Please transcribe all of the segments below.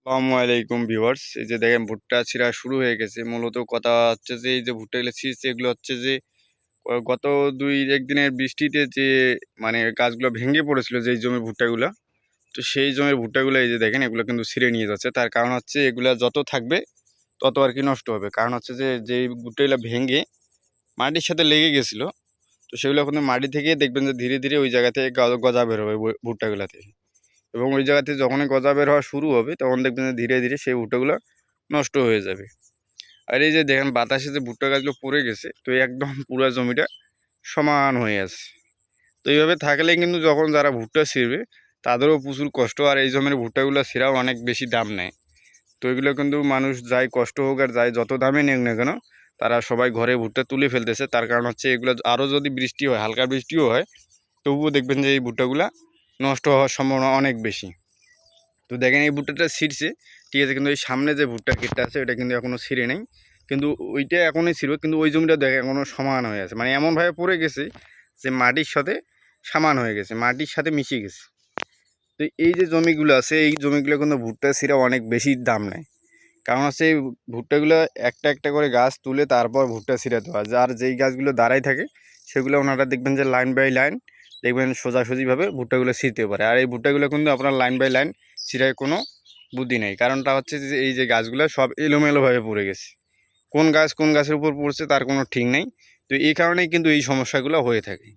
আসসালামু আলাইকুম ভিউয়ার্স। এই যে দেখেন ভুট্টা ছিঁড়া শুরু হয়ে গেছে। মূলত কথা হচ্ছে যে এই যে ভুট্টাগুলো ছিঁড়ছে এগুলো হচ্ছে যে গত ২-১ দিনের বৃষ্টিতে যে মানে গাছগুলো ভেঙে পড়েছিল যেই জমির ভুট্টাগুলা। তো সেই জমির ভুট্টাগুলো এই যে দেখেন এগুলো কিন্তু ছিঁড়ে নিয়ে যাচ্ছে। তার কারণ হচ্ছে এগুলা যত থাকবে তত আরকি নষ্ট হবে। কারণ হচ্ছে যে যেই ভুট্টাগুলা ভেঙে মাটির সাথে লেগে গেছিল, তো সেগুলো কিন্তু মাটি থেকে দেখবেন যে ধীরে, ধীরে ওই জায়গা থেকে গজা বের হবে ভুট্টাগুলা থেকে। এবং ওই জায়গাতে যখনই গজা বের হওয়া শুরু হবে তখন দেখবেন যে ধীরে, ধীরে সেই ভুট্টাগুলো নষ্ট হয়ে যাবে। আর এই যে দেখেন বাতাসে যে ভুট্টা গাছগুলো পড়ে গেছে, তো একদম পুরা জমিটা সমান হয়ে আছে। তো এইভাবে থাকলে কিন্তু যখন যারা ভুট্টা ছিঁড়বে তাদেরও প্রচুর কষ্ট, আর এই জমির ভুট্টাগুলো ছিঁড়াও অনেক বেশি দাম নেয়। তো এগুলো কিন্তু মানুষ যাই কষ্ট হোক আর যাই যত দামে নেক না কেন, তারা সবাই ঘরে ভুট্টা তুলে ফেলতেছে। তার কারণ হচ্ছে এগুলো আরও যদি বৃষ্টি হয়, হালকা বৃষ্টিও হয়, তবুও দেখবেন যে এই ভুট্টাগুলা নষ্ট হওয়ার সম্ভাবনা অনেক বেশি। তো দেখেন এই ভুট্টাটা ছিঁড়ছে, ঠিক আছে, কিন্তু এই সামনে যে ভুট্টার ক্ষেতটা আছে ওইটা কিন্তু এখনও ছিঁড়ে নেই। কিন্তু ওইটা এখনই ছিল, কিন্তু ওই জমিটা দেখে এখনও সমান হয়ে আছে, মানে এমনভাবে পড়ে গেছে যে মাটির সাথে সমান হয়ে গেছে, মাটির সাথে মিশে গেছে। তো এই যে জমিগুলো আছে এই জমিগুলো কিন্তু ভুট্টা ছিঁড়া অনেক বেশি দাম নেয়। কারণ হচ্ছে এই ভুট্টাগুলো একটা একটা করে গাছ তুলে তারপর ভুট্টা ছিঁড়াতে হয়। আর যেই গাছগুলো দাঁড়াই থাকে সেগুলো ওনারা দেখবেন যে লাইন বাই লাইন দেখবেন সোজাসুজিভাবে ভুট্টাগুলো ছিঁড়তে পারে। আর এই ভুট্টাগুলো কিন্তু আপনার লাইন বাই লাইন ছিঁড়ায় কোনো বুদ্ধি নেই। কারণটা হচ্ছে যে এই যে গাছগুলো সব এলোমেলোভাবে পড়ে গেছে, কোন গাছ কোন গাছের উপর পড়ছে তার কোনো ঠিক নেই। তো এই কারণেই কিন্তু এই সমস্যাগুলো হয়ে থাকে।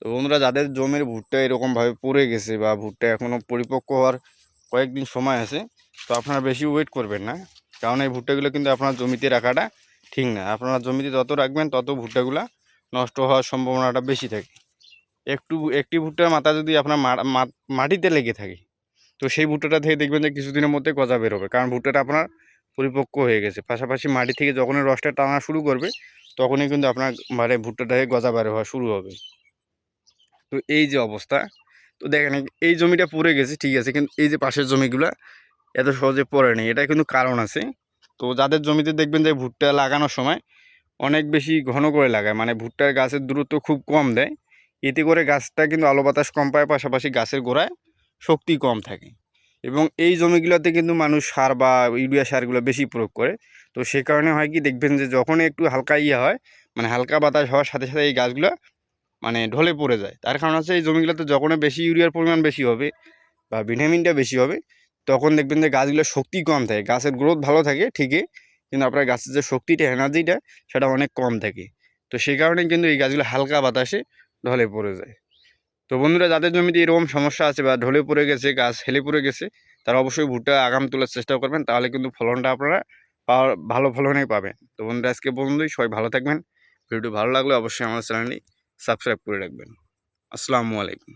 তো বন্ধুরা, যাদের জমির ভুট্টা এরকমভাবে পড়ে গেছে বা ভুট্টা এখনও পরিপক্ক হওয়ার কয়েকদিন সময় আছে, তো আপনারা বেশি ওয়েট করবেন না। কারণ এই ভুট্টাগুলো কিন্তু আপনার জমিতে রাখাটা ঠিক না। আপনারা জমিতে যত রাখবেন তত ভুট্টাগুলা নষ্ট হওয়ার সম্ভাবনাটা বেশি থাকে। একটি ভুট্টার মাথা যদি আপনার মাটিতে লেগে থাকে, তো সেই ভুট্টাটা থেকে দেখবেন যে কিছুদিনের মধ্যে গজা বের হবে, কারণ ভুট্টাটা আপনার পরিপক্ক হয়ে গেছে। পাশাপাশি মাটি থেকে যখনই রসটা টানা শুরু করবে তখনই কিন্তু আপনার মানে ভুট্টাটা থেকে গজা বের হওয়া শুরু হবে। তো এই যে অবস্থা, তো দেখেন এই জমিটা পড়ে গেছে ঠিক আছে, কিন্তু এই যে পাশের জমিগুলা এত সহজে পড়ে নেই, এটা কিন্তু কারণ আছে। তো যাদের জমিতে দেখবেন যে ভুট্টা লাগানোর সময় অনেক বেশি ঘন করে লাগায়, মানে ভুট্টার গাছের দূরত্ব খুব কম দেয়, এতে করে গাছটা কিন্তু আলো বাতাস কম পায়, পাশাপাশি গাছের গোড়ায় শক্তি কম থাকে। এবং এই জমিগুলোতে কিন্তু মানুষ সার বা ইউরিয়া সারগুলো বেশি প্রয়োগ করে। তো সে কারণে হয় কি, দেখবেন যে যখনই একটু হালকা হয়, মানে হালকা বাতাস হওয়ার সাথে সাথে এই গাছগুলো মানে ঢলে পড়ে যায়। তার কারণ হচ্ছে এই জমিগুলোতে যখনই বেশি ইউরিয়ার পরিমাণ বেশি হবে বা ভিটামিনটা বেশি হবে, তখন দেখবেন যে গাছগুলোর শক্তি কম থাকে। গাছের গ্রোথ ভালো থাকে ঠিকই, কিন্তু আপনার গাছের যে শক্তিটা, এনার্জিটা, সেটা অনেক কম থাকে। তো সেই কারণে কিন্তু এই গাছগুলো হালকা বাতাসে ঢলে পড়ে যায়। তো বন্ধুরা, যাদের জমিতে এরকম সমস্যা আছে বা ঢলে পড়ে গেছে, গাছ হেলে পড়ে গেছে, তারা অবশ্যই ভুট্টা আগাম তোলার চেষ্টা করবেন, তাহলে কিন্তু ফলনটা আপনারা ভালো ফলনই পাবেন। তো বন্ধুরা, আজকে পর্যন্তই। সবাই ভালো থাকবেন। ভিডিওটি ভালো লাগলে অবশ্যই আমার চ্যানেলটি সাবস্ক্রাইব করে রাখবেন। আসসালামু আলাইকুম।